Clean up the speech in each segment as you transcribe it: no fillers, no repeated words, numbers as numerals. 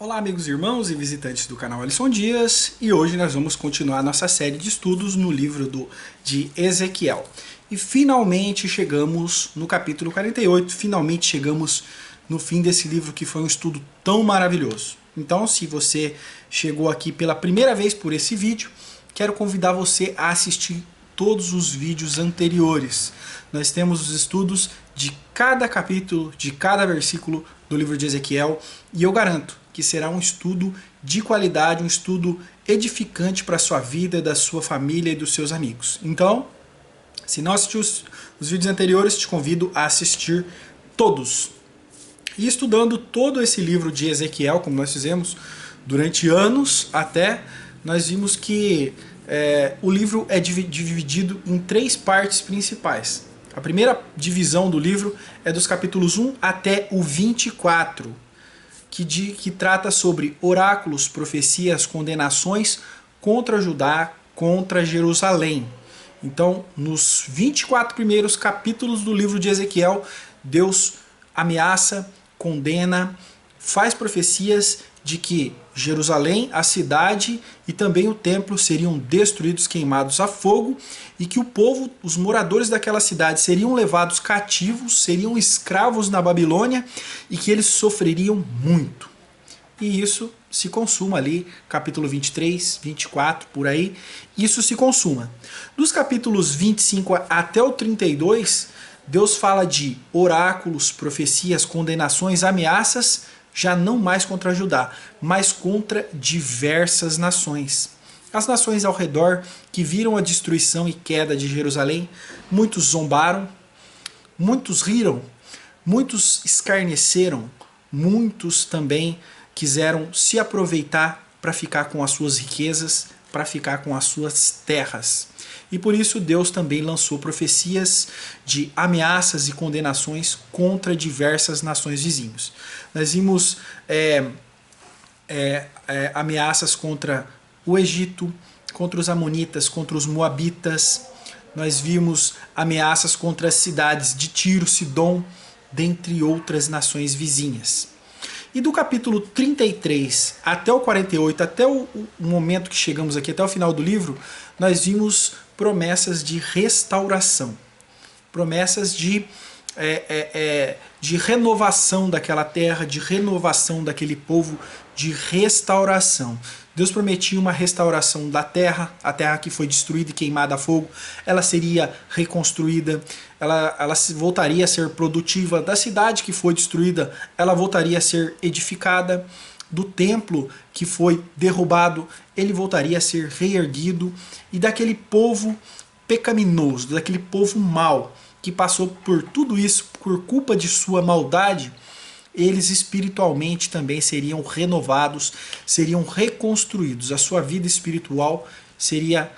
Olá amigos, irmãos e visitantes do canal Alisson Dias, e hoje nós vamos continuar nossa série de estudos no livro de Ezequiel. E finalmente chegamos no capítulo 48, finalmente chegamos no fim desse livro que foi um estudo tão maravilhoso. Então, se você chegou aqui pela primeira vez por esse vídeo, quero convidar você a assistir todos os vídeos anteriores. Nós temos os estudos de cada capítulo, de cada versículo do livro de Ezequiel, e eu garanto que será um estudo de qualidade, um estudo edificante para a sua vida, da sua família e dos seus amigos. Então, se não assistiu os vídeos anteriores, te convido a assistir todos. E estudando todo esse livro de Ezequiel, como nós fizemos durante anos até, nós vimos que o livro é dividido em três partes principais. A primeira divisão do livro é dos capítulos 1 até o 24, que trata sobre oráculos, profecias, condenações contra Judá, contra Jerusalém. Então, nos 24 primeiros capítulos do livro de Ezequiel, Deus ameaça, condena, faz profecias de que Jerusalém, a cidade e também o templo seriam destruídos, queimados a fogo, e que o povo, os moradores daquela cidade, seriam levados cativos, seriam escravos na Babilônia e que eles sofreriam muito. E isso se consuma ali, capítulo 23, 24, por aí, isso se consuma. Dos capítulos 25 até o 32, Deus fala de oráculos, profecias, condenações, ameaças, já não mais contra Judá, mas contra diversas nações. As nações ao redor que viram a destruição e queda de Jerusalém, muitos zombaram, muitos riram, muitos escarneceram, muitos também quiseram se aproveitar para ficar com as suas riquezas, para ficar com as suas terras. E por isso Deus também lançou profecias de ameaças e condenações contra diversas nações vizinhas. Nós vimos ameaças contra o Egito, contra os Amonitas, contra os Moabitas. Nós vimos ameaças contra as cidades de Tiro, Sidom, dentre outras nações vizinhas. E do capítulo 33 até o 48, até o momento que chegamos aqui, até o final do livro, nós vimos promessas de restauração, promessas de renovação daquela terra, de renovação daquele povo, de restauração. Deus prometia uma restauração da terra, a terra que foi destruída e queimada a fogo, ela seria reconstruída, ela voltaria a ser produtiva. Da cidade que foi destruída, ela voltaria a ser edificada. Do templo que foi derrubado, ele voltaria a ser reerguido. E daquele povo pecaminoso, daquele povo mau, que passou por tudo isso por culpa de sua maldade, eles espiritualmente também seriam renovados, seriam reconstruídos, a sua vida espiritual seria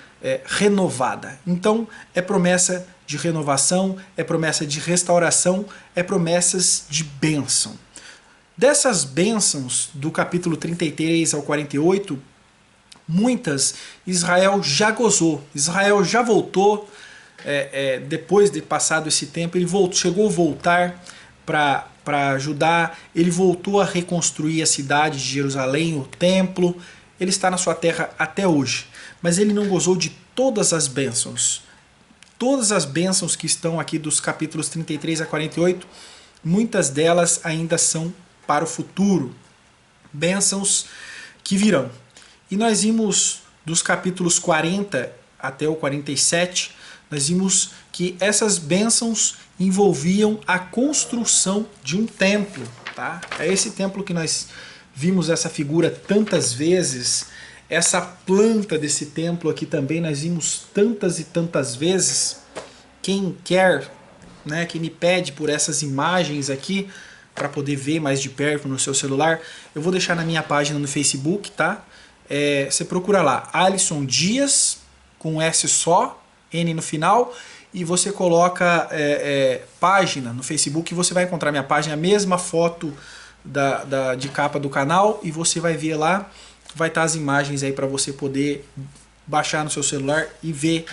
renovada. Então é promessa de renovação, é promessa de restauração, é promessas de bênção. Dessas bênçãos do capítulo 33 ao 48, muitas Israel já gozou, Israel já voltou, depois de passado esse tempo, ele chegou a voltar para Judá, ele voltou a reconstruir a cidade de Jerusalém, o templo, ele está na sua terra até hoje, mas ele não gozou de todas as bênçãos. Todas as bênçãos que estão aqui dos capítulos 33 a 48, muitas delas ainda são para o futuro, bênçãos que virão. E nós vimos dos capítulos 40 até o 47, nós vimos que essas bênçãos envolviam a construção de um templo. Tá? É esse templo que nós vimos essa figura tantas vezes, essa planta desse templo aqui também nós vimos tantas e tantas vezes. Quem quer, né, quem me pede por essas imagens aqui, para poder ver mais de perto no seu celular, eu vou deixar na minha página no Facebook, tá? Você procura lá, Alisson Dias, com S só, N no final, e você coloca página no Facebook, e você vai encontrar minha página, a mesma foto de capa do canal, e você vai ver lá, vai estar as imagens aí para você poder baixar no seu celular e ver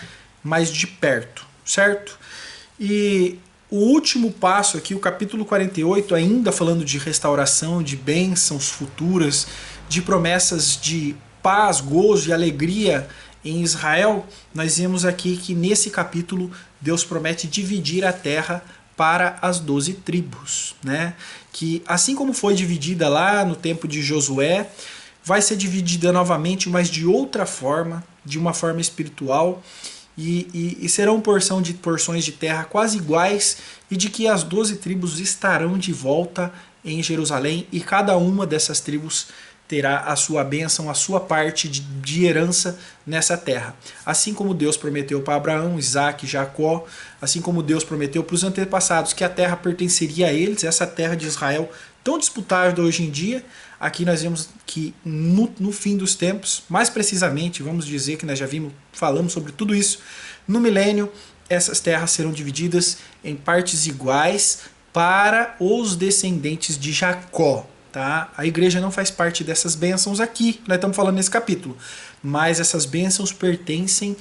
mais de perto, certo? E O último passo aqui, o capítulo 48, ainda falando de restauração, de bênçãos futuras, de promessas de paz, gozo e alegria em Israel, nós vemos aqui que nesse capítulo Deus promete dividir a terra para as 12 tribos, né? Que assim como foi dividida lá no tempo de Josué, vai ser dividida novamente, mas de outra forma, de uma forma espiritual, e serão porções de terra quase iguais, e de que as 12 tribos estarão de volta em Jerusalém, e cada uma dessas tribos terá a sua bênção, a sua parte de herança nessa terra. Assim como Deus prometeu para Abraão, Isaac, Jacó, assim como Deus prometeu para os antepassados que a terra pertenceria a eles, essa terra de Israel tão disputada hoje em dia, aqui nós vemos que no fim dos tempos, mais precisamente, vamos dizer que nós já falamos sobre tudo isso, no milênio, essas terras serão divididas em partes iguais para os descendentes de Jacó. Tá? A igreja não faz parte dessas bênçãos aqui, nós estamos falando nesse capítulo, mas essas bênçãos pertencem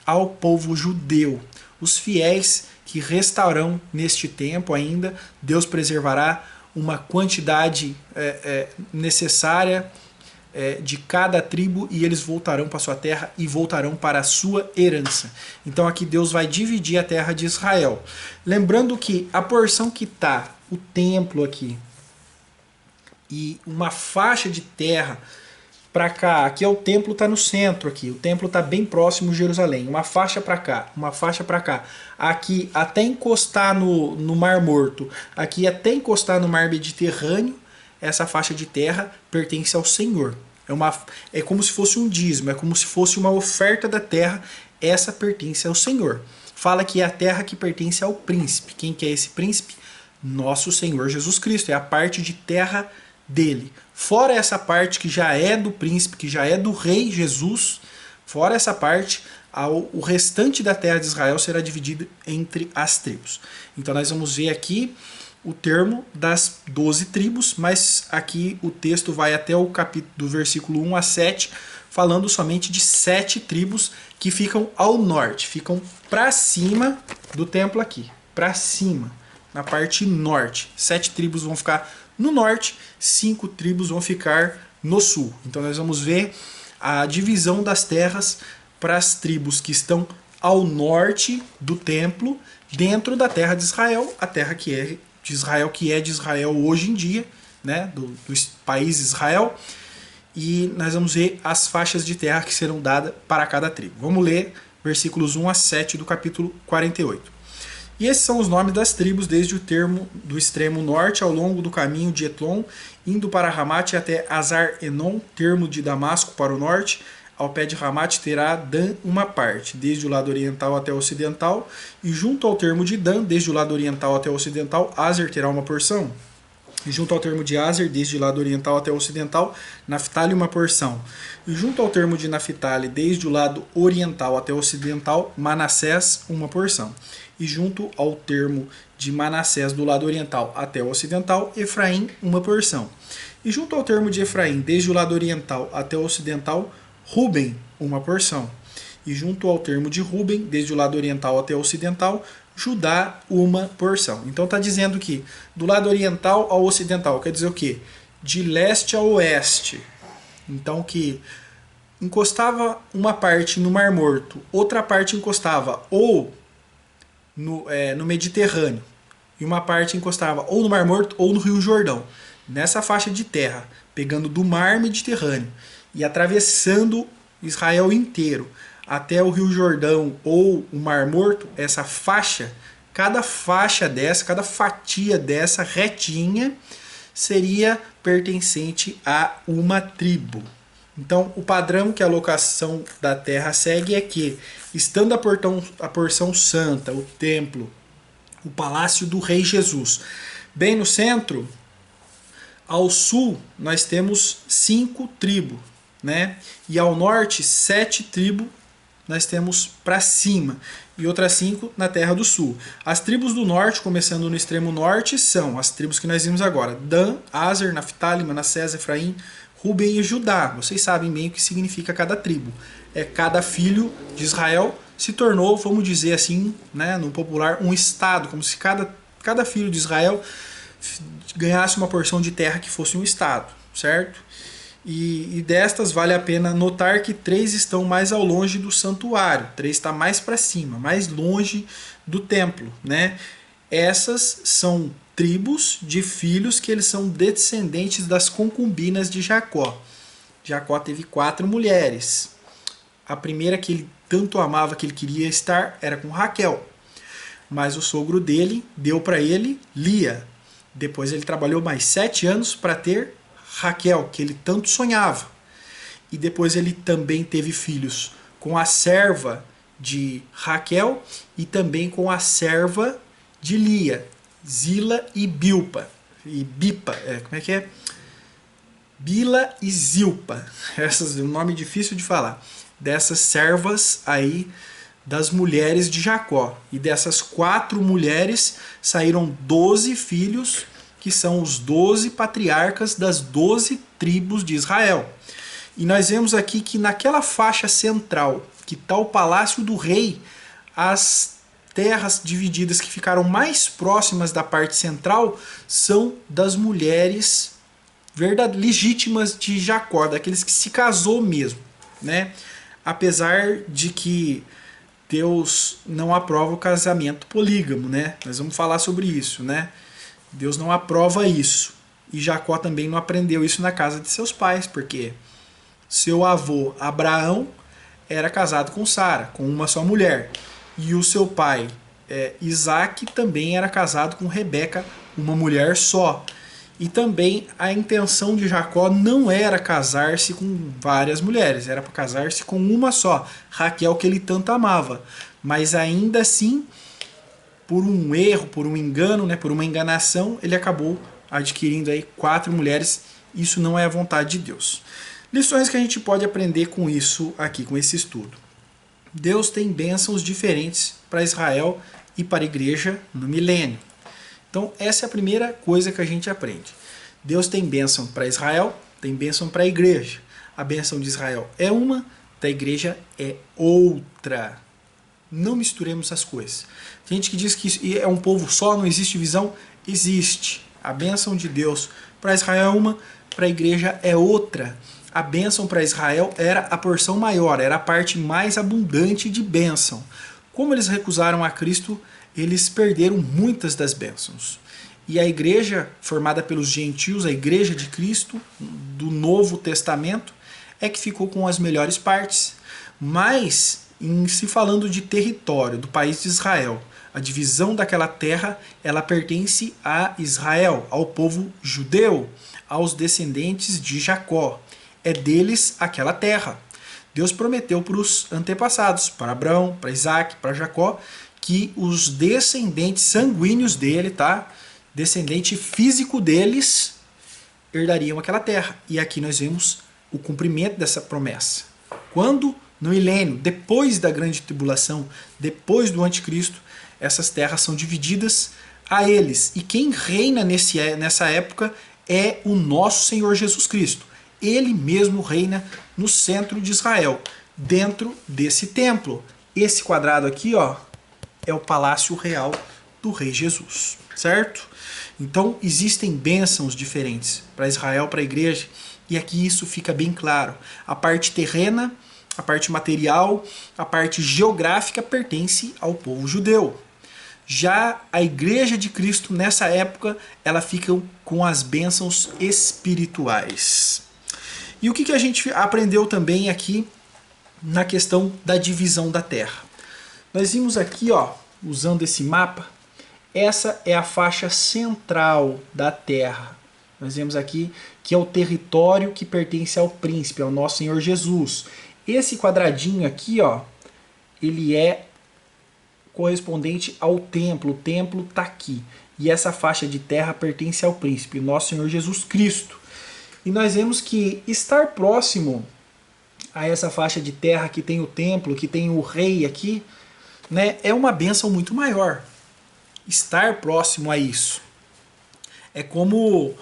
ao povo judeu. Os fiéis que restarão neste tempo ainda, Deus preservará uma quantidade necessária de cada tribo, e eles voltarão para a sua terra e voltarão para a sua herança. Então aqui Deus vai dividir a terra de Israel. Lembrando que a porção que está, o templo aqui, e uma faixa de terra para cá, aqui é o templo, está no centro aqui, o templo está bem próximo de Jerusalém, uma faixa para cá, uma faixa para cá, aqui até encostar no Mar Morto, aqui até encostar no Mar Mediterrâneo, essa faixa de terra pertence ao Senhor. É como se fosse um dízimo, é como se fosse uma oferta da terra, essa pertence ao Senhor. Fala que é a terra que pertence ao príncipe. Quem que é esse príncipe? Nosso Senhor Jesus Cristo, é a parte de terra dele. Fora essa parte que já é do príncipe, que já é do rei Jesus, fora essa parte, o restante da terra de Israel será dividido entre as tribos. Então nós vamos ver aqui o termo das 12 tribos, mas aqui o texto vai até o capítulo do versículo 1 a 7, falando somente de 7 tribos que ficam ao norte, ficam para cima do templo aqui, para cima, na parte norte. 7 tribos vão ficar no norte, 5 tribos vão ficar no sul. Então nós vamos ver a divisão das terras para as tribos que estão ao norte do templo, dentro da terra de Israel, a terra que é de Israel hoje em dia, né, do país Israel. E nós vamos ver as faixas de terra que serão dadas para cada tribo. Vamos ler versículos 1 a 7 do capítulo 48. E esses são os nomes das tribos, desde o termo do extremo norte, ao longo do caminho de Etlon, indo para Ramate até Azar-Enon, termo de Damasco para o norte. Ao pé de Ramate terá Dan uma parte, desde o lado oriental até o ocidental, e junto ao termo de Dan, desde o lado oriental até o ocidental, Azer terá uma porção. E junto ao termo de Azer, desde o lado oriental até o ocidental, Naftali uma porção. E junto ao termo de Naftali, desde o lado oriental até o ocidental, Manassés uma porção. E junto ao termo de Manassés, do lado oriental até o ocidental, Efraim uma porção. E junto ao termo de Efraim, desde o lado oriental até o ocidental, Ruben uma porção. E junto ao termo de Ruben, desde o lado oriental até o ocidental, Judá uma porção. Então está dizendo que do lado oriental ao ocidental, quer dizer o quê? De leste a oeste. Então que encostava uma parte no Mar Morto, outra parte encostava ou no Mediterrâneo, e uma parte encostava ou no Mar Morto ou no Rio Jordão. Nessa faixa de terra, pegando do Mar Mediterrâneo e atravessando Israel inteiro até o Rio Jordão ou o Mar Morto, essa faixa, cada faixa dessa, cada fatia dessa retinha seria pertencente a uma tribo. Então, o padrão que a locação da terra segue é que, estando a porção santa, o templo, o palácio do rei Jesus, bem no centro, ao sul nós temos 5 tribos, né? E ao norte 7 tribos nós temos para cima, e outras 5 na terra do sul. As tribos do norte, começando no extremo norte, são as tribos que nós vimos agora: Dan, Azer, Naftali, Manassés, Efraim, Ruben e Judá. Vocês sabem bem o que significa cada tribo. É cada filho de Israel se tornou, vamos dizer assim, né, no popular, um estado, como se cada filho de Israel ganhasse uma porção de terra que fosse um estado, certo? E destas vale a pena notar que 3 estão mais ao longe do santuário, 3 está mais para cima, mais longe do templo, né? Essas são tribos de filhos que eles são descendentes das concubinas de Jacó. Jacó teve 4 mulheres. A primeira que ele tanto amava, que ele queria estar, era com Raquel. Mas o sogro dele deu para ele Lia. Depois ele trabalhou mais 7 anos para ter Raquel, que ele tanto sonhava. E depois ele também teve filhos com a serva de Raquel e também com a serva de Lia, Zila e Bilpa. E Bipa, como é que é? Bila e Zilpa. Essas é um nome difícil de falar. Dessas servas aí das mulheres de Jacó. E dessas 4 mulheres saíram 12 filhos, que são os 12 patriarcas das 12 tribos de Israel. E nós vemos aqui que naquela faixa central, que está o palácio do rei, as terras divididas que ficaram mais próximas da parte central são das mulheres legítimas de Jacó, daqueles que se casou mesmo, né? Apesar de que Deus não aprova o casamento polígamo, né? Nós vamos falar sobre isso, né? Deus não aprova isso. E Jacó também não aprendeu isso na casa de seus pais, porque seu avô Abraão era casado com Sara, com uma só mulher. E o seu pai Isaac também era casado com Rebeca, uma mulher só. E também a intenção de Jacó não era casar-se com várias mulheres, era para casar-se com uma só, Raquel, que ele tanto amava. Mas ainda assim, por um erro, por um engano, né, por uma enganação, ele acabou adquirindo aí 4 mulheres. Isso não é a vontade de Deus. Lições que a gente pode aprender com isso aqui, com esse estudo. Deus tem bênçãos diferentes para Israel e para a igreja no milênio. Então essa é a primeira coisa que a gente aprende. Deus tem bênção para Israel, tem bênção para a igreja. A bênção de Israel é uma, da igreja é outra. Não misturemos as coisas. Tem gente que diz que é um povo só, não existe divisão. Existe. A bênção de Deus para Israel é uma, para a igreja é outra. A bênção para Israel era a porção maior, era a parte mais abundante de bênção. Como eles recusaram a Cristo, eles perderam muitas das bênçãos. E a igreja, formada pelos gentios, a igreja de Cristo, do Novo Testamento, é que ficou com as melhores partes. Mas, em se falando de território do país de Israel, a divisão daquela terra, ela pertence a Israel, ao povo judeu, aos descendentes de Jacó. É deles aquela terra. Deus prometeu para os antepassados, para Abraão, para Isaac, para Jacó, que os descendentes sanguíneos dele, tá? Descendente físico deles, herdariam aquela terra. E aqui nós vemos o cumprimento dessa promessa. Quando, no milênio, depois da grande tribulação, depois do anticristo, essas terras são divididas a eles. E quem reina nessa época é o nosso Senhor Jesus Cristo. Ele mesmo reina no centro de Israel, dentro desse templo. Esse quadrado aqui, ó, é o palácio real do rei Jesus, certo? Então existem bênçãos diferentes para Israel, para a igreja, e aqui isso fica bem claro. A parte terrena, a parte material, a parte geográfica pertence ao povo judeu. Já a igreja de Cristo, nessa época, ela fica com as bênçãos espirituais. E o que a gente aprendeu também aqui na questão da divisão da terra? Nós vimos aqui, ó, usando esse mapa, essa é a faixa central da terra. Nós vemos aqui que é o território que pertence ao príncipe, ao nosso Senhor Jesus. Esse quadradinho aqui, ó, ele é correspondente ao templo. O templo está aqui. E essa faixa de terra pertence ao príncipe, nosso Senhor Jesus Cristo. E nós vemos que estar próximo a essa faixa de terra que tem o templo, que tem o rei aqui, né, é uma bênção muito maior. Estar próximo a isso. É como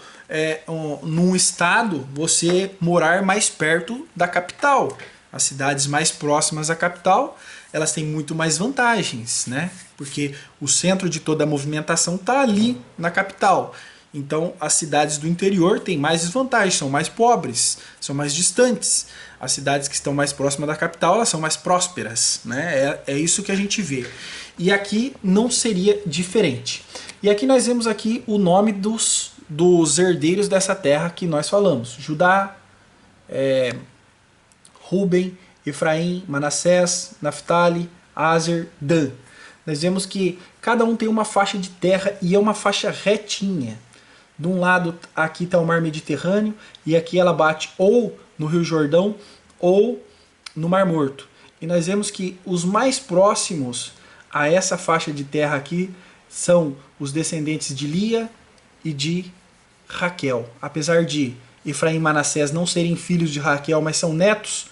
num estado você morar mais perto da capital. As cidades mais próximas à capital, elas têm muito mais vantagens, né? Porque o centro de toda a movimentação está ali na capital. Então as cidades do interior têm mais desvantagens, são mais pobres, são mais distantes. As cidades que estão mais próximas da capital, elas são mais prósperas, né? É isso que a gente vê. E aqui não seria diferente. E aqui nós vemos aqui o nome dos herdeiros dessa terra que nós falamos. Judá, Ruben, Efraim, Manassés, Naftali, Aser, Dan. Nós vemos que cada um tem uma faixa de terra e é uma faixa retinha. De um lado aqui está o mar Mediterrâneo e aqui ela bate ou no Rio Jordão ou no Mar Morto. E nós vemos que os mais próximos a essa faixa de terra aqui são os descendentes de Lia e de Raquel. Apesar de Efraim e Manassés não serem filhos de Raquel, mas são netos,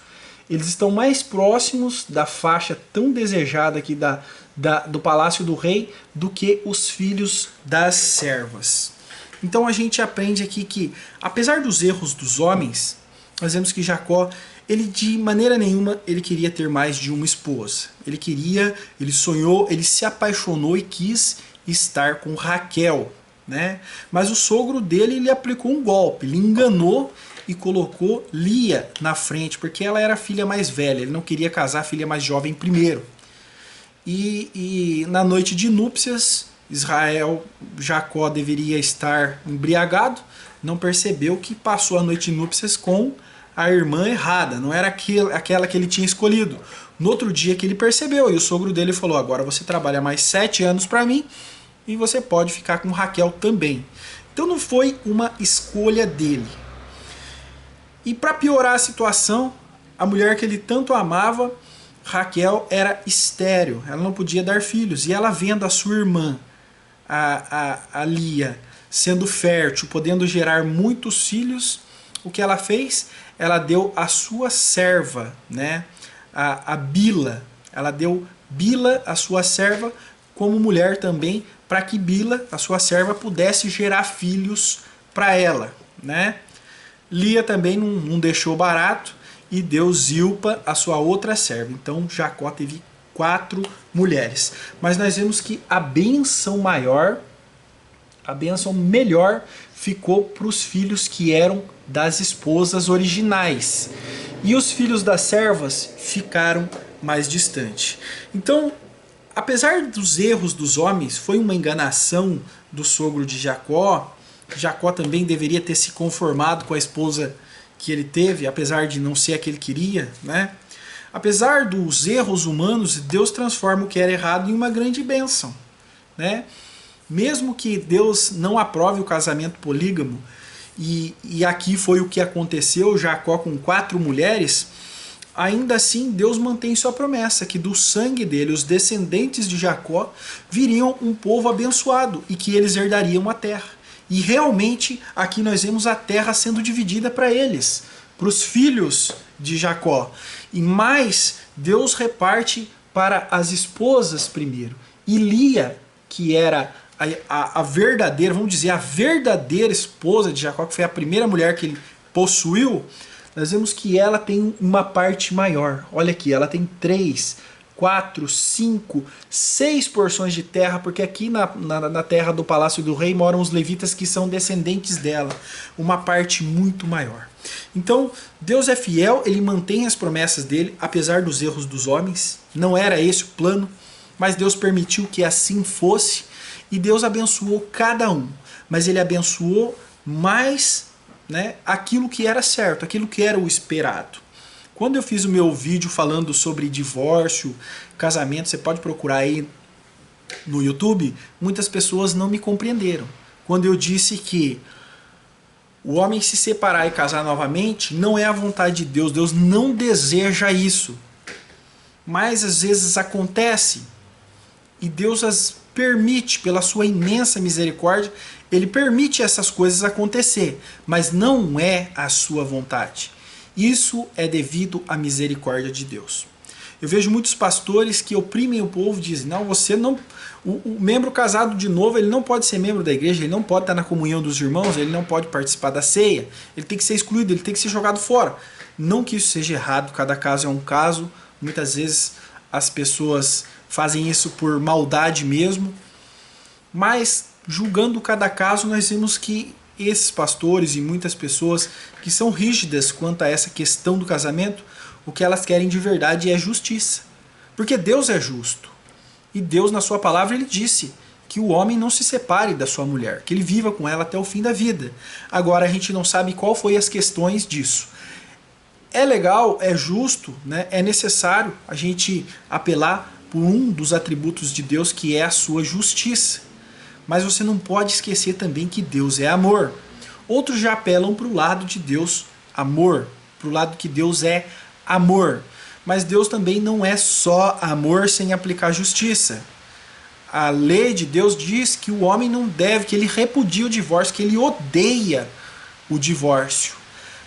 eles estão mais próximos da faixa tão desejada aqui do palácio do rei do que os filhos das servas. Então a gente aprende aqui que, apesar dos erros dos homens, nós vemos que Jacó, ele de maneira nenhuma ele queria ter mais de uma esposa. Ele sonhou, ele se apaixonou e quis estar com Raquel, né? Mas o sogro dele, ele aplicou um golpe, ele enganou e colocou Lia na frente, porque ela era a filha mais velha, ele não queria casar a filha mais jovem primeiro. E na noite de núpcias, Jacó deveria estar embriagado, não percebeu que passou a noite de núpcias com a irmã errada, não era aquela que ele tinha escolhido. No outro dia que ele percebeu, e o sogro dele falou: agora você trabalha mais 7 anos para mim e você pode ficar com Raquel também. Então não foi uma escolha dele. E para piorar a situação, a mulher que ele tanto amava, Raquel, era estéril, ela não podia dar filhos. E ela, vendo a sua irmã, a Lia, sendo fértil, podendo gerar muitos filhos, o que ela fez? Ela deu a sua serva, né? a Bila. Ela deu Bila, a sua serva, como mulher também, para que Bila, a sua serva, pudesse gerar filhos para ela, né? Lia também não deixou barato e deu Zilpa, a sua outra serva. Então Jacó teve 4 mulheres. Mas nós vemos que a bênção maior, a bênção melhor, ficou para os filhos que eram das esposas originais. E os filhos das servas ficaram mais distantes. Então, apesar dos erros dos homens, foi uma enganação do sogro de Jacó. Jacó também deveria ter se conformado com a esposa que ele teve, apesar de não ser a que ele queria, né? Apesar dos erros humanos, Deus transforma o que era errado em uma grande bênção, né? Mesmo que Deus não aprove o casamento polígamo, e aqui foi o que aconteceu, Jacó com 4 mulheres, ainda assim Deus mantém sua promessa, que do sangue dele, os descendentes de Jacó, viriam um povo abençoado e que eles herdariam a terra. E realmente aqui nós vemos a terra sendo dividida para eles, para os filhos de Jacó. E mais, Deus reparte para as esposas primeiro. E Lia, que era a verdadeira, vamos dizer, a verdadeira esposa de Jacó, que foi a primeira mulher que ele possuiu, nós vemos que ela tem uma parte maior. Olha aqui, ela tem 3, 4, 5, 6 porções de terra, porque aqui na terra do palácio do rei moram os levitas que são descendentes dela. Uma parte muito maior. Então, Deus é fiel, ele mantém as promessas dele, apesar dos erros dos homens. Não era esse o plano, mas Deus permitiu que assim fosse, e Deus abençoou cada um. Mas ele abençoou mais, né, aquilo que era certo, aquilo que era o esperado. Quando eu fiz o meu vídeo falando sobre divórcio, casamento, você pode procurar aí no YouTube, muitas pessoas não me compreenderam. Quando eu disse que o homem se separar e casar novamente não é a vontade de Deus, Deus não deseja isso. Mas às vezes acontece e Deus as permite, pela sua imensa misericórdia, ele permite essas coisas acontecer, mas não é a sua vontade. Isso é devido à misericórdia de Deus. Eu vejo muitos pastores que oprimem o povo e dizem: não, você não, o membro casado de novo, ele não pode ser membro da igreja, ele não pode estar na comunhão dos irmãos, ele não pode participar da ceia, ele tem que ser excluído, ele tem que ser jogado fora. Não que isso seja errado, cada caso é um caso. Muitas vezes as pessoas fazem isso por maldade mesmo. Mas, julgando cada caso, nós vemos que esses pastores e muitas pessoas que são rígidas quanto a essa questão do casamento, o que elas querem de verdade é justiça. Porque Deus é justo. E Deus, na sua palavra, ele disse que o homem não se separe da sua mulher, que ele viva com ela até o fim da vida. Agora a gente não sabe qual foi as questões disso. É legal, é justo, né? É necessário a gente apelar por um dos atributos de Deus, que é a sua justiça. Mas você não pode esquecer também que Deus é amor. Outros já apelam para o lado de Deus, amor, para o lado que Deus é amor. Mas Deus também não é só amor sem aplicar justiça. A lei de Deus diz que o homem não deve, que ele repudia o divórcio, que ele odeia o divórcio.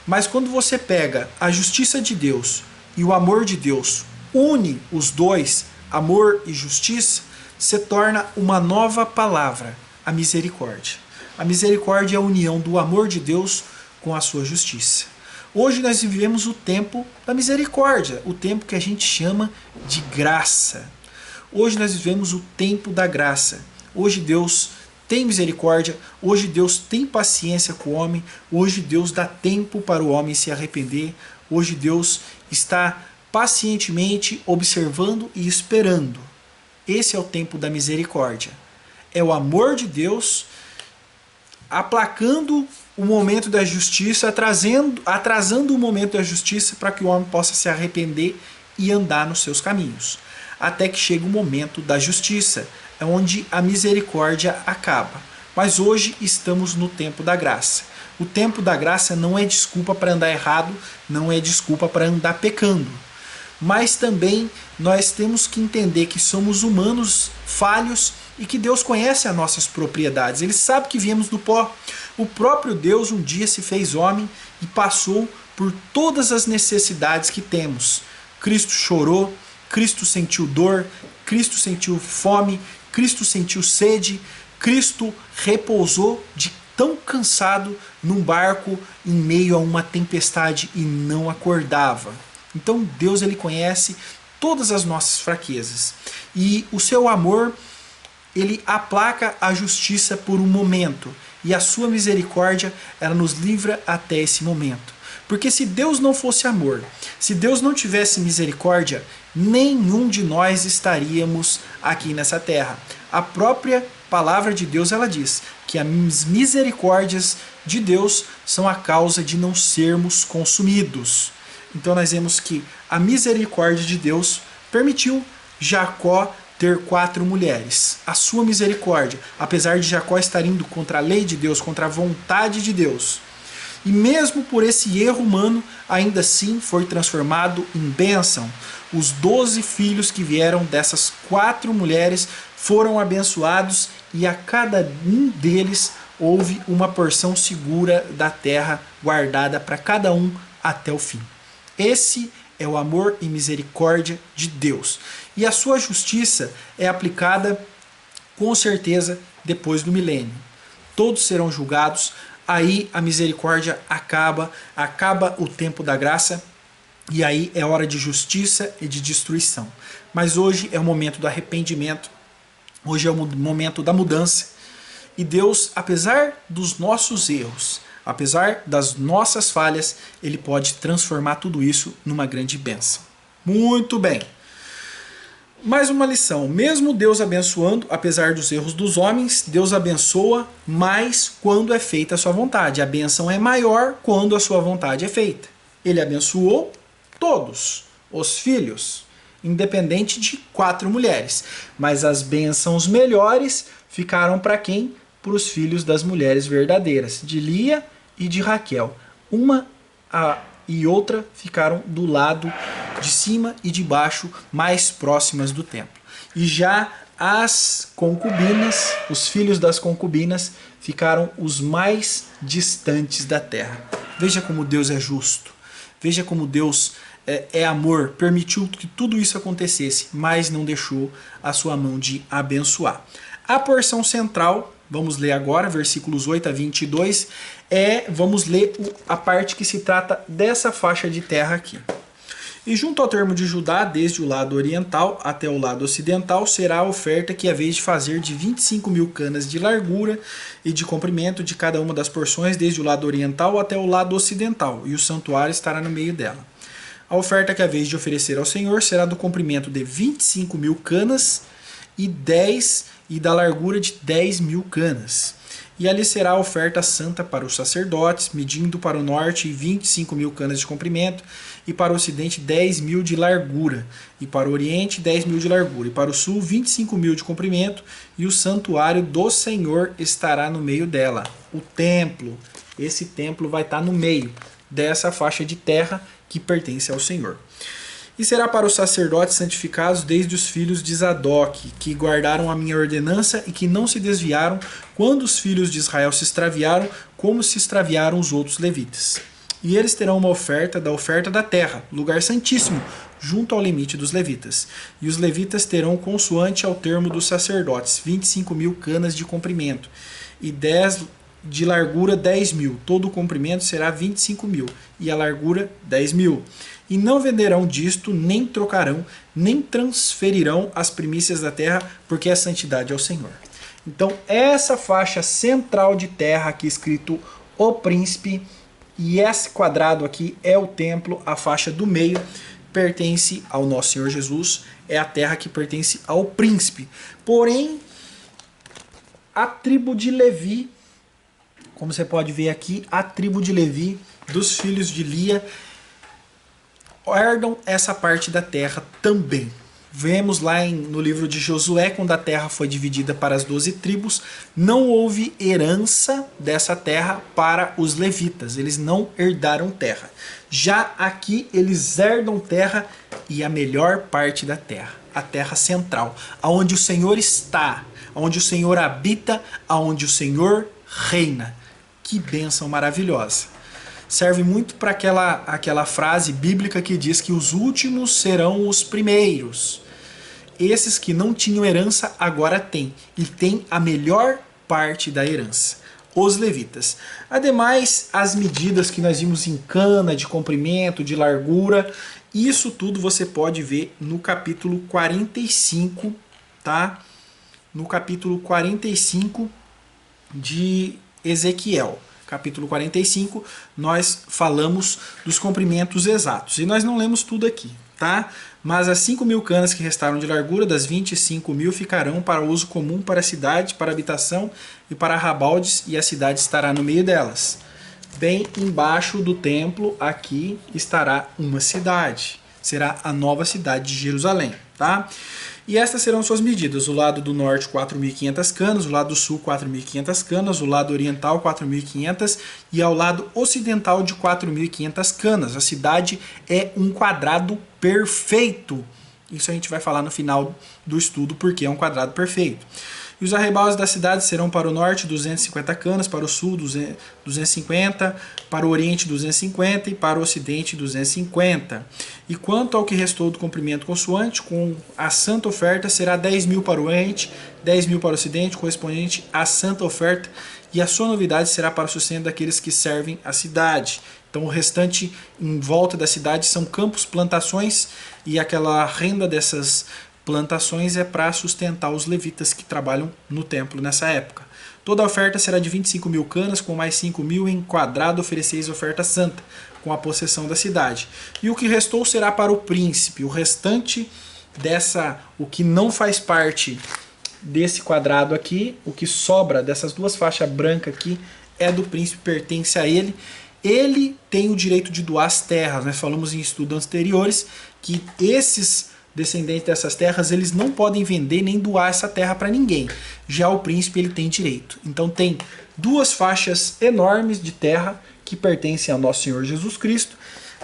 Mas quando você pega a justiça de Deus e o amor de Deus, une os dois, amor e justiça, se torna uma nova palavra, a misericórdia. A misericórdia é a união do amor de Deus com a sua justiça. Hoje nós vivemos o tempo da misericórdia, o tempo que a gente chama de graça. Hoje nós vivemos o tempo da graça. Hoje Deus tem misericórdia, hoje Deus tem paciência com o homem, hoje Deus dá tempo para o homem se arrepender, hoje Deus está pacientemente observando e esperando. Esse é o tempo da misericórdia. É o amor de Deus aplacando o momento da justiça, atrasando o momento da justiça para que o homem possa se arrepender e andar nos seus caminhos. Até que chega o momento da justiça, é onde a misericórdia acaba. Mas hoje estamos no tempo da graça. O tempo da graça não é desculpa para andar errado, não é desculpa para andar pecando. Mas também nós temos que entender que somos humanos falhos e que Deus conhece as nossas propriedades. Ele sabe que viemos do pó. O próprio Deus um dia se fez homem e passou por todas as necessidades que temos. Cristo chorou, Cristo sentiu dor, Cristo sentiu fome, Cristo sentiu sede, Cristo repousou de tão cansado num barco em meio a uma tempestade e não acordava. Então Deus, ele conhece todas as nossas fraquezas. E o seu amor, ele aplaca a justiça por um momento. E a sua misericórdia, ela nos livra até esse momento. Porque se Deus não fosse amor, se Deus não tivesse misericórdia, nenhum de nós estaríamos aqui nessa terra. A própria palavra de Deus, ela diz que as misericórdias de Deus são a causa de não sermos consumidos. Então nós vemos que a misericórdia de Deus permitiu Jacó ter 4 mulheres. A sua misericórdia, apesar de Jacó estar indo contra a lei de Deus, contra a vontade de Deus. E mesmo por esse erro humano, ainda assim foi transformado em bênção. Os 12 filhos que vieram dessas 4 mulheres foram abençoados e a cada um deles houve uma porção segura da terra guardada para cada um até o fim. Esse é o amor e misericórdia de Deus. E a sua justiça é aplicada com certeza depois do milênio. Todos serão julgados, aí a misericórdia acaba o tempo da graça, e aí é hora de justiça e de destruição. Mas hoje é o momento do arrependimento, hoje é o momento da mudança, e Deus, apesar dos nossos erros, apesar das nossas falhas, ele pode transformar tudo isso numa grande bênção. Muito bem. Mais uma lição. Mesmo Deus abençoando, apesar dos erros dos homens, Deus abençoa mais quando é feita a sua vontade. A bênção é maior quando a sua vontade é feita. Ele abençoou todos os filhos, independente de 4 mulheres. Mas as bênçãos melhores ficaram para quem? Para os filhos das mulheres verdadeiras, de Lia e de Raquel. Uma e outra ficaram do lado de cima e de baixo, mais próximas do templo. E já as concubinas, os filhos das concubinas, ficaram os mais distantes da terra. Veja como Deus é justo. Veja como Deus é amor, permitiu que tudo isso acontecesse, mas não deixou a sua mão de abençoar. A porção central, vamos ler agora, versículos 8 a 22, vamos ler a parte que se trata dessa faixa de terra aqui. E junto ao termo de Judá, desde o lado oriental até o lado ocidental, será a oferta que é a vez de fazer de 25.000 canas de largura e de comprimento de cada uma das porções, desde o lado oriental até o lado ocidental, e o santuário estará no meio dela. A oferta que é a vez de oferecer ao Senhor será do comprimento de 25.000 canas e da largura de 10.000 canas. E ali será a oferta santa para os sacerdotes, medindo para o norte 25.000 canas de comprimento, e para o ocidente 10.000 de largura, e para o oriente 10.000 de largura, e para o sul 25.000 de comprimento, e o santuário do Senhor estará no meio dela. O templo, esse templo vai estar no meio dessa faixa de terra que pertence ao Senhor. E será para os sacerdotes santificados desde os filhos de Zadok, que guardaram a minha ordenança e que não se desviaram quando os filhos de Israel se extraviaram, como se extraviaram os outros levitas. E eles terão uma oferta da oferta da terra, lugar santíssimo, junto ao limite dos levitas. E os levitas terão consoante ao termo dos sacerdotes, 25.000 canas de comprimento, e 10 de largura 10.000. Todo o comprimento será 25.000, e a largura 10.000. E não venderão disto, nem trocarão, nem transferirão as primícias da terra, porque é santidade ao Senhor. Então, essa faixa central de terra aqui escrito o príncipe, e esse quadrado aqui é o templo, a faixa do meio pertence ao nosso Senhor Jesus, é a terra que pertence ao príncipe. Porém, a tribo de Levi, como você pode ver aqui, a tribo de Levi, dos filhos de Lia, herdam essa parte da terra também. Vemos lá no livro de Josué, quando a terra foi dividida para as 12 tribos, não houve herança dessa terra para os levitas, eles não herdaram terra. Já aqui eles herdam terra, e a melhor parte da terra, a terra central, aonde o Senhor está, aonde o Senhor habita, aonde o Senhor reina. Que bênção maravilhosa! Serve muito para aquela frase bíblica que diz que os últimos serão os primeiros. Esses que não tinham herança agora têm, e têm a melhor parte da herança, os levitas. Ademais, as medidas que nós vimos em cana, de comprimento, de largura, isso tudo você pode ver no capítulo 45, tá? No capítulo 45 de Ezequiel. Capítulo 45, nós falamos dos comprimentos exatos. E nós não lemos tudo aqui, tá? Mas as 5.000 canas que restaram de largura, das 25.000, ficarão para uso comum para a cidade, para habitação e para arrabaldes, e a cidade estará no meio delas. Bem embaixo do templo, aqui estará uma cidade. Será a nova cidade de Jerusalém, tá? E estas serão suas medidas: o lado do norte 4.500 canas, o lado do sul 4.500 canas, o lado oriental 4.500 e ao lado ocidental de 4.500 canas. A cidade é um quadrado perfeito. Isso a gente vai falar no final do estudo, porque é um quadrado perfeito. E os arrebaldes da cidade serão para o norte 250 canas, para o sul 250, para o oriente 250 e para o ocidente 250. E quanto ao que restou do comprimento consoante, com a santa oferta será 10.000 para o oriente, 10.000 para o ocidente, correspondente à santa oferta, e a sua novidade será para o sustento daqueles que servem a cidade. Então o restante em volta da cidade são campos, plantações, e aquela renda dessas plantações é para sustentar os levitas que trabalham no templo nessa época. Toda a oferta será de 25.000 canas, com mais 5.000 em quadrado ofereceis oferta santa, com a possessão da cidade. E o que restou será para o príncipe. O restante o que não faz parte desse quadrado aqui, o que sobra dessas duas faixas brancas aqui, é do príncipe, pertence a ele. Ele tem o direito de doar as terras. Nós falamos em estudos anteriores que esses descendentes dessas terras, eles não podem vender nem doar essa terra para ninguém. Já o príncipe, ele tem direito. Então tem duas faixas enormes de terra que pertencem ao nosso Senhor Jesus Cristo,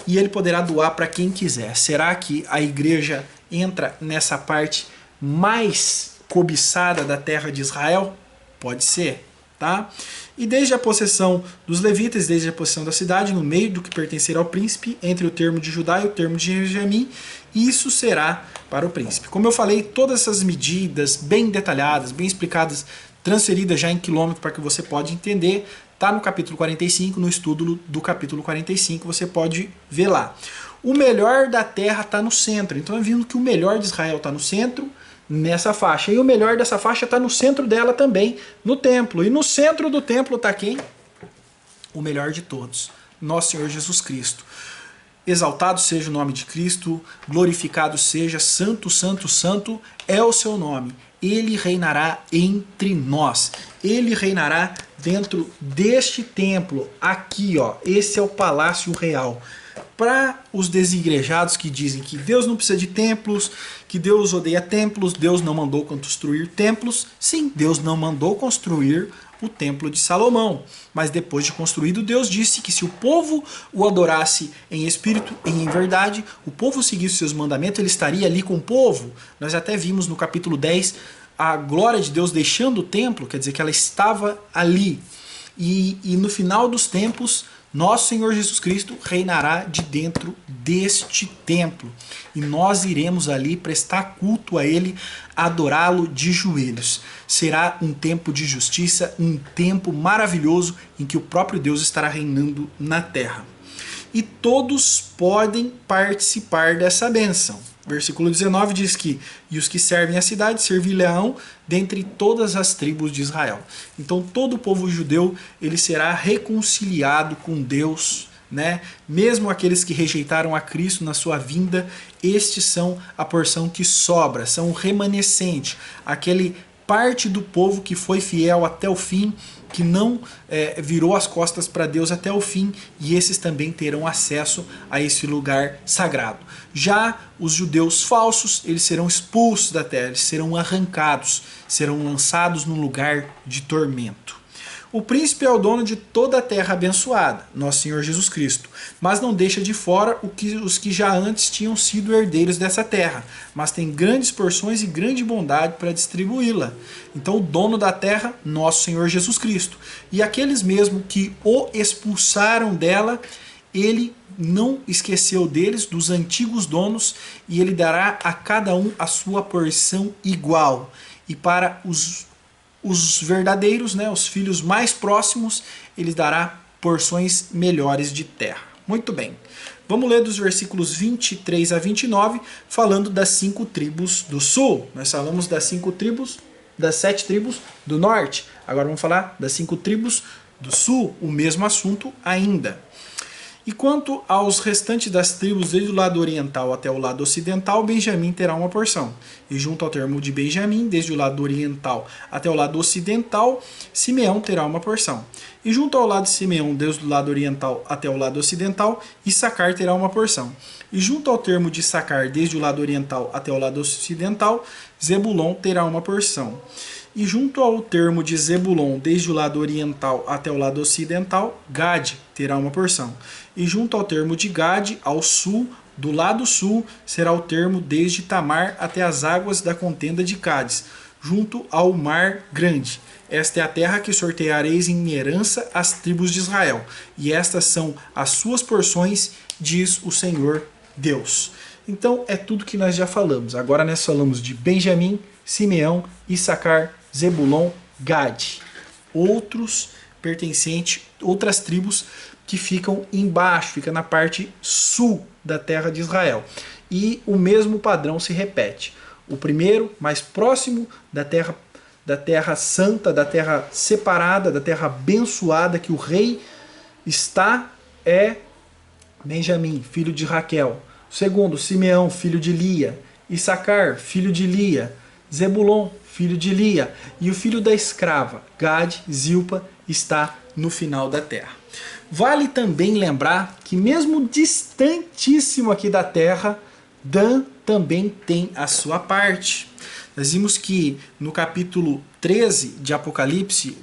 e ele poderá doar para quem quiser. Será que a igreja entra nessa parte mais cobiçada da terra de Israel? Pode ser, tá? E desde a possessão dos levitas, desde a possessão da cidade, no meio do que pertencer ao príncipe, entre o termo de Judá e o termo de Benjamim, isso será para o príncipe. Como eu falei, todas essas medidas bem detalhadas, bem explicadas, transferidas já em quilômetro para que você pode entender, está no capítulo 45, no estudo do capítulo 45, você pode ver lá. O melhor da terra está no centro. Então é vindo que o melhor de Israel está no centro, nessa faixa. E o melhor dessa faixa está no centro dela também, no templo. E no centro do templo está quem? O melhor de todos, nosso Senhor Jesus Cristo. Exaltado seja o nome de Cristo, glorificado seja, santo, santo, santo é o seu nome. Ele reinará entre nós. Ele reinará dentro deste templo, aqui, ó. Esse é o Palácio Real. Para os desigrejados que dizem que Deus não precisa de templos, que Deus odeia templos, Deus não mandou construir templos. Sim, Deus não mandou construir o templo de Salomão. Mas depois de construído, Deus disse que se o povo o adorasse em espírito e em verdade, o povo seguisse seus mandamentos, ele estaria ali com o povo. Nós até vimos no capítulo 10 a glória de Deus deixando o templo, quer dizer que ela estava ali. E no final dos tempos, nosso Senhor Jesus Cristo reinará de dentro deste templo. E nós iremos ali prestar culto a Ele, adorá-lo de joelhos. Será um tempo de justiça, um tempo maravilhoso em que o próprio Deus estará reinando na terra. E todos podem participar dessa bênção. Versículo 19 diz que e os que servem a cidade servirão dentre todas as tribos de Israel. Então todo o povo judeu ele será reconciliado com Deus, né? Mesmo aqueles que rejeitaram a Cristo na sua vinda, estes são a porção que sobra, são o remanescente, aquele parte do povo que foi fiel até o fim, que não virou as costas para Deus até o fim, e esses também terão acesso a esse lugar sagrado. Já os judeus falsos, eles serão expulsos da terra, eles serão arrancados, serão lançados num lugar de tormento. O príncipe é o dono de toda a terra abençoada, nosso Senhor Jesus Cristo, mas não deixa de fora os que já antes tinham sido herdeiros dessa terra, mas tem grandes porções e grande bondade para distribuí-la. Então o dono da terra, nosso Senhor Jesus Cristo. E aqueles mesmo que o expulsaram dela, ele não esqueceu deles, dos antigos donos, e ele dará a cada um a sua porção igual. E para os verdadeiros, né, os filhos mais próximos, ele dará porções melhores de terra. Muito bem. Vamos ler dos versículos 23 a 29, falando das 5 tribos do sul. Nós falamos das 5 tribos, das 7 tribos do norte. Agora vamos falar das 5 tribos do sul, o mesmo assunto ainda. E quanto aos restantes das tribos, desde o lado oriental até o lado ocidental, Benjamim terá uma porção. E junto ao termo de Benjamim, desde o lado oriental até o lado ocidental, Simeão terá uma porção. E junto ao lado de Simeão, desde o lado oriental até o lado ocidental, Issacar terá uma porção. E junto ao termo de Issacar, desde o lado oriental até o lado ocidental, Zebulon terá uma porção. E junto ao termo de Zebulon, desde o lado oriental até o lado ocidental, Gade terá uma porção. E junto ao termo de Gade, ao sul, do lado sul, será o termo desde Tamar até as águas da contenda de Cádiz, junto ao mar grande. Esta é a terra que sorteareis em herança às tribos de Israel. E estas são as suas porções, diz o Senhor Deus. Então é tudo que nós já falamos. Agora nós falamos de Benjamim, Simeão, Issacar, Zebulon, Gade. Outros pertencentes, outras tribos que ficam embaixo, fica na parte sul da terra de Israel. E o mesmo padrão se repete. O primeiro, mais próximo da terra santa, da terra separada, da terra abençoada que o rei está, é Benjamim, filho de Raquel. O segundo, Simeão, filho de Lia. Issacar, filho de Lia. Zebulon, filho de Lia. E o filho da escrava, Gade, Zilpa, está no final da terra. Vale também lembrar que mesmo distantíssimo aqui da terra, Dan também tem a sua parte. Nós vimos que no capítulo 13 de Apocalipse,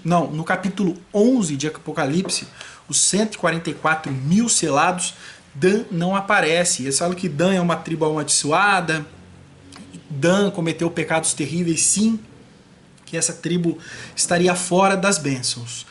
no capítulo 11 de Apocalipse, os 144 mil selados, Dan não aparece. Eles falam que Dan é uma tribo amaldiçoada, Dan cometeu pecados terríveis, sim, que essa tribo estaria fora das bênçãos.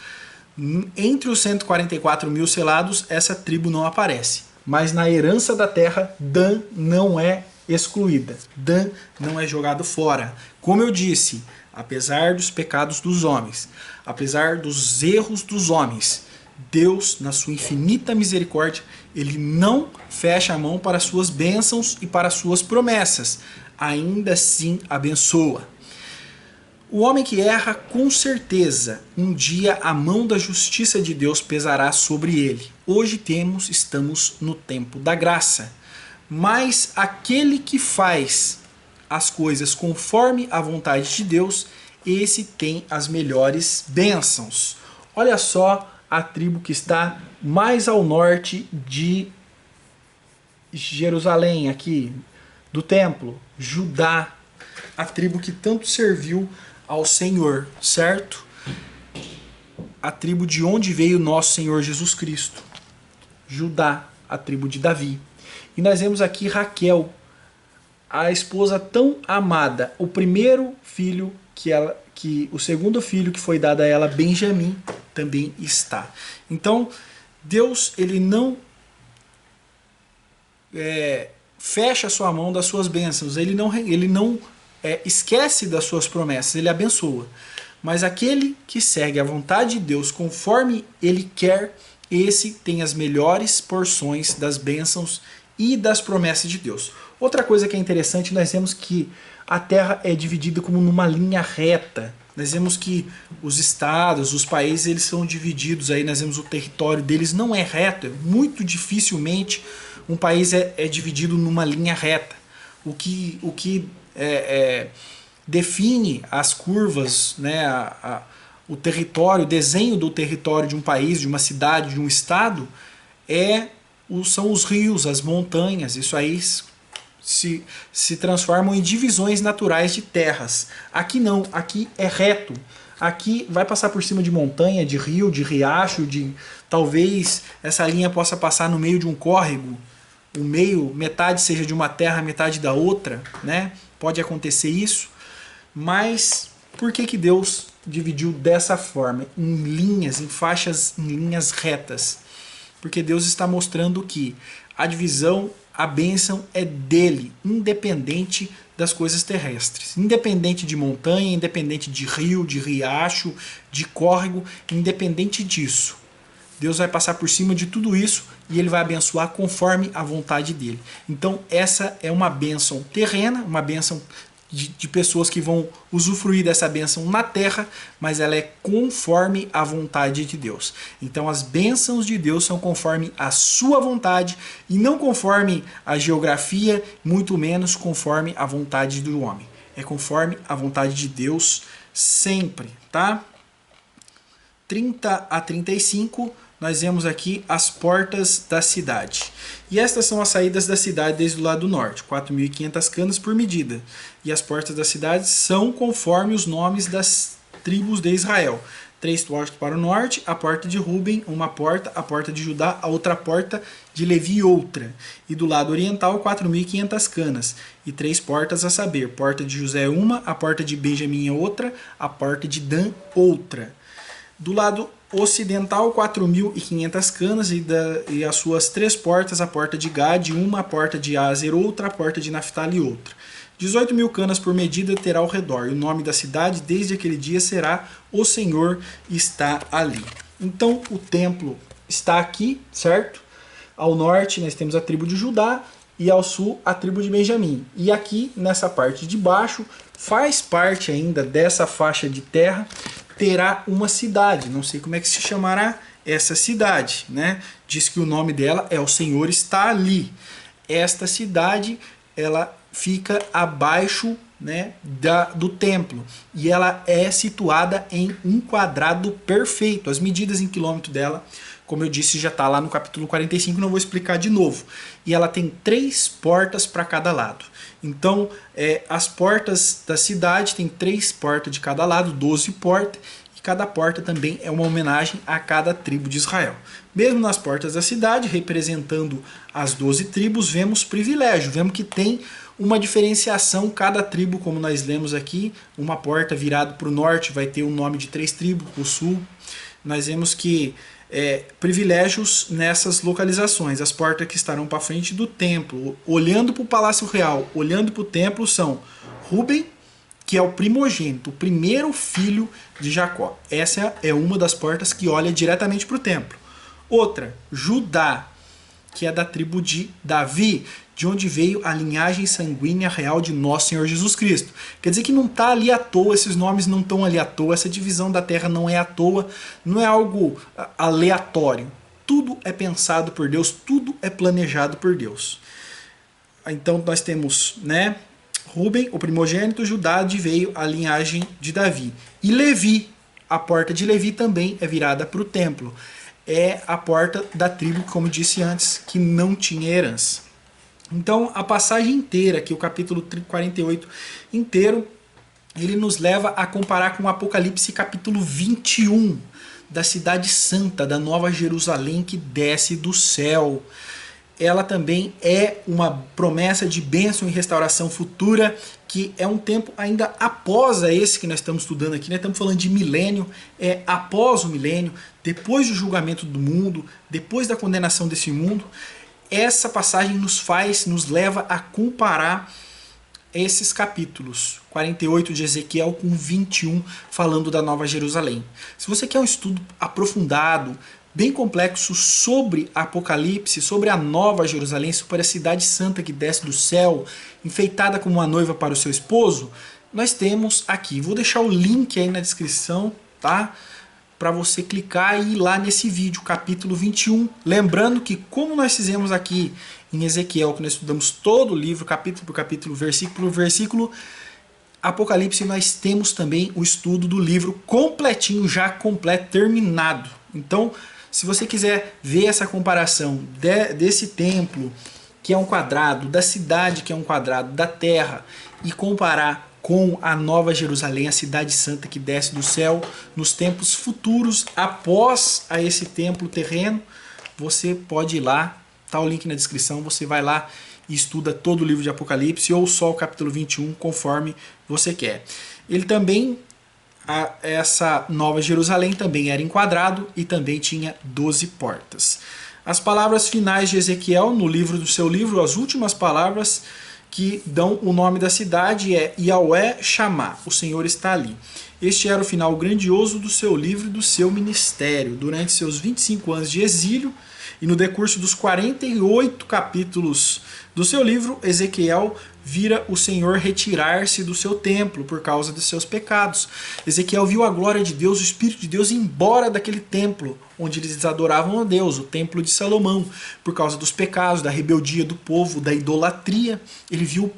Entre os 144 mil selados, essa tribo não aparece. Mas na herança da terra, Dan não é excluída. Dan não é jogado fora. Como eu disse, apesar dos pecados dos homens, apesar dos erros dos homens, Deus, na sua infinita misericórdia, ele não fecha a mão para suas bênçãos e para suas promessas. Ainda assim abençoa. O homem que erra, com certeza, um dia a mão da justiça de Deus pesará sobre ele. Hoje estamos no tempo da graça. Mas aquele que faz as coisas conforme a vontade de Deus, esse tem as melhores bênçãos. Olha só a tribo que está mais ao norte de Jerusalém, aqui do templo, Judá, a tribo que tanto serviu ao Senhor, certo? A tribo de onde veio nosso Senhor Jesus Cristo, Judá, a tribo de Davi. E nós vemos aqui Raquel, a esposa tão amada, o primeiro filho o segundo filho que foi dado a ela, Benjamim, também está. Então, Deus, ele não fecha a sua mão das suas bênçãos, ele não esquece das suas promessas, ele abençoa. Mas aquele que segue a vontade de Deus conforme ele quer, esse tem as melhores porções das bênçãos e das promessas de Deus. Outra coisa que é interessante, nós vemos que a terra é dividida como numa linha reta. Nós vemos que os estados, os países, eles são divididos, aí nós vemos o território deles não é reto, muito dificilmente um país é dividido numa linha reta. O que define as curvas, né, o território, o desenho do território de um país, de uma cidade, de um estado, são os rios, as montanhas. Isso aí se transformam em divisões naturais de terras. Aqui não, aqui é reto. Aqui vai passar por cima de montanha, de rio, de riacho, talvez essa linha possa passar no meio de um córrego, metade seja de uma terra, metade da outra, né? Pode acontecer isso, mas por que Deus dividiu dessa forma, em linhas, em faixas, em linhas retas? Porque Deus está mostrando que a divisão, a bênção é dele, independente das coisas terrestres. Independente de montanha, independente de rio, de riacho, de córrego, independente disso. Deus vai passar por cima de tudo isso e ele vai abençoar conforme a vontade dele. Então essa é uma bênção terrena, uma bênção de pessoas que vão usufruir dessa bênção na terra, mas ela é conforme a vontade de Deus. Então as bênçãos de Deus são conforme a sua vontade e não conforme a geografia, muito menos conforme a vontade do homem. É conforme a vontade de Deus sempre, tá? 30 a 35, nós vemos aqui as portas da cidade. E estas são as saídas da cidade desde o lado norte, 4.500 canas por medida. E as portas da cidade são conforme os nomes das tribos de Israel. 3 portas para o norte, a porta de Ruben, uma porta, a porta de Judá, a outra porta de Levi, outra. E do lado oriental, 4.500 canas. E 3 portas a saber, porta de José uma, a porta de Benjamim outra, a porta de Dan outra. Do lado ocidental, 4.500 canas e as suas 3 portas, a porta de Gade uma, a porta de Azer outra, a porta de Naftali outra. 18.000 canas por medida terá ao redor, e o nome da cidade desde aquele dia será O Senhor está ali. Então o templo está aqui, certo? Ao norte nós temos a tribo de Judá e ao sul a tribo de Benjamim. E aqui nessa parte de baixo, faz parte ainda dessa faixa de terra, terá uma cidade, não sei como é que se chamará essa cidade, né? Diz que o nome dela é O Senhor está ali. Esta cidade, ela fica abaixo, né, do templo e ela é situada em um quadrado perfeito. As medidas em quilômetro dela, como eu disse, já está lá no capítulo 45, não vou explicar de novo. E ela tem 3 portas para cada lado. Então, as portas da cidade tem 3 portas de cada lado, 12 portas, e cada porta também é uma homenagem a cada tribo de Israel. Mesmo nas portas da cidade, representando as 12 tribos, vemos privilégio, vemos que tem uma diferenciação, cada tribo, como nós lemos aqui, uma porta virada para o norte vai ter o nome de 3 tribos, para o sul. Nós vemos que privilégios nessas localizações. As portas que estarão para frente do templo, olhando para o Palácio Real, olhando para o templo, são Ruben, que é o primogênito, o primeiro filho de Jacó. Essa é uma das portas que olha diretamente para o templo. Outra, Judá, que é da tribo de Davi, de onde veio a linhagem sanguínea real de nosso Senhor Jesus Cristo. Quer dizer que não está ali à toa, esses nomes não estão ali à toa, essa divisão da terra não é à toa, não é algo aleatório. Tudo é pensado por Deus, tudo é planejado por Deus. Então nós temos, né, Rúben, o primogênito, Judá, de veio a linhagem de Davi. E Levi, a porta de Levi também é virada para o templo. É a porta da tribo, como disse antes, que não tinha herança. Então a passagem inteira, aqui o capítulo 48 inteiro, ele nos leva a comparar com o Apocalipse capítulo 21, da cidade santa, da Nova Jerusalém que desce do céu. Ela também é uma promessa de bênção e restauração futura, que é um tempo ainda após esse que nós estamos estudando aqui, né? Estamos falando de milênio, é após o milênio, depois do julgamento do mundo, depois da condenação desse mundo. Essa passagem nos leva a comparar esses capítulos 48 de Ezequiel com 21 falando da Nova Jerusalém. Se você quer um estudo aprofundado, bem complexo sobre Apocalipse, sobre a Nova Jerusalém, sobre a cidade santa que desce do céu, enfeitada como uma noiva para o seu esposo, nós temos aqui. Vou deixar o link aí na descrição, tá? Para você clicar e ir lá nesse vídeo, capítulo 21. Lembrando que, como nós fizemos aqui em Ezequiel, que nós estudamos todo o livro, capítulo por capítulo, versículo por versículo, Apocalipse nós temos também o estudo do livro completinho, já completo, terminado. Então, se você quiser ver essa comparação desse templo, que é um quadrado, da cidade, que é um quadrado, da terra, e comparar com a Nova Jerusalém, a cidade santa que desce do céu, nos tempos futuros, após a esse templo terreno, você pode ir lá, tá o link na descrição, você vai lá e estuda todo o livro de Apocalipse, ou só o capítulo 21, conforme você quer. Ele também, essa Nova Jerusalém também era em quadrado e também tinha 12 portas. As palavras finais de Ezequiel, no livro do seu livro, as últimas palavras que dão o nome da cidade é Yahweh Shammah, o Senhor está ali. Este era o final grandioso do seu livro e do seu ministério. Durante seus 25 anos de exílio e no decurso dos 48 capítulos do seu livro, Ezequiel vira o Senhor retirar-se do seu templo por causa dos seus pecados. Ezequiel viu a glória de Deus, o Espírito de Deus, embora daquele templo onde eles adoravam a Deus, o templo de Salomão, por causa dos pecados, da rebeldia do povo, da idolatria. Ele viu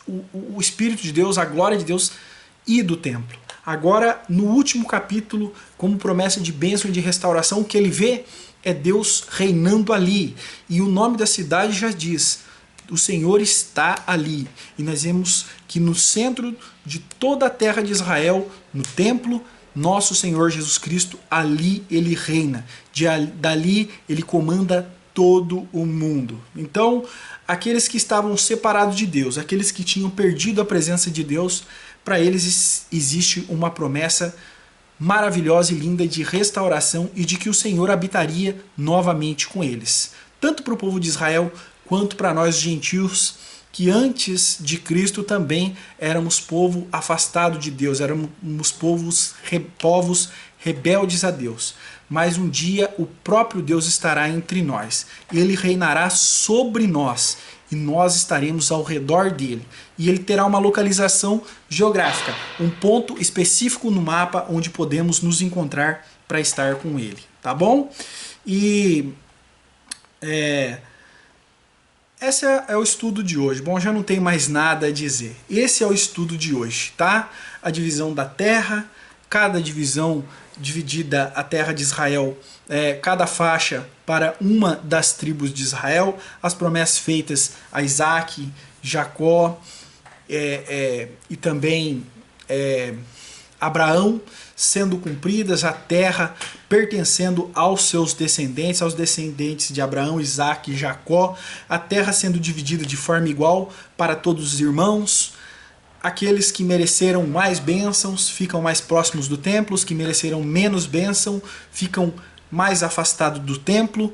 o Espírito de Deus, a glória de Deus e do templo. Agora, no último capítulo, como promessa de bênção e de restauração, o que ele vê é Deus reinando ali. E o nome da cidade já diz: o Senhor está ali. E nós vemos que no centro de toda a terra de Israel, no templo, nosso Senhor Jesus Cristo, ali ele reina. Dali ele comanda todo o mundo. Então, aqueles que estavam separados de Deus, aqueles que tinham perdido a presença de Deus, para eles existe uma promessa maravilhosa e linda de restauração e de que o Senhor habitaria novamente com eles. Tanto para o povo de Israel, quanto para nós gentios, que antes de Cristo também éramos povo afastado de Deus, éramos povos rebeldes a Deus. Mas um dia o próprio Deus estará entre nós. Ele reinará sobre nós e nós estaremos ao redor dele. E ele terá uma localização geográfica, um ponto específico no mapa onde podemos nos encontrar para estar com ele. Tá bom? E esse é o estudo de hoje. Bom, já não tem mais nada a dizer. Esse é o estudo de hoje, tá? A divisão da terra, cada divisão dividida, a terra de Israel, cada faixa para uma das tribos de Israel, as promessas feitas a Isaac, Jacó e também Abraão sendo cumpridas, a terra pertencendo aos seus descendentes, aos descendentes de Abraão, Isaac e Jacó, a terra sendo dividida de forma igual para todos os irmãos. Aqueles que mereceram mais bênçãos ficam mais próximos do templo, os que mereceram menos bênção ficam mais afastados do templo.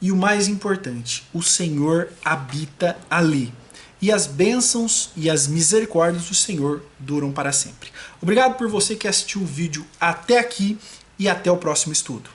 E o mais importante, o Senhor habita ali. E as bênçãos e as misericórdias do Senhor duram para sempre. Obrigado por você que assistiu o vídeo até aqui e até o próximo estudo.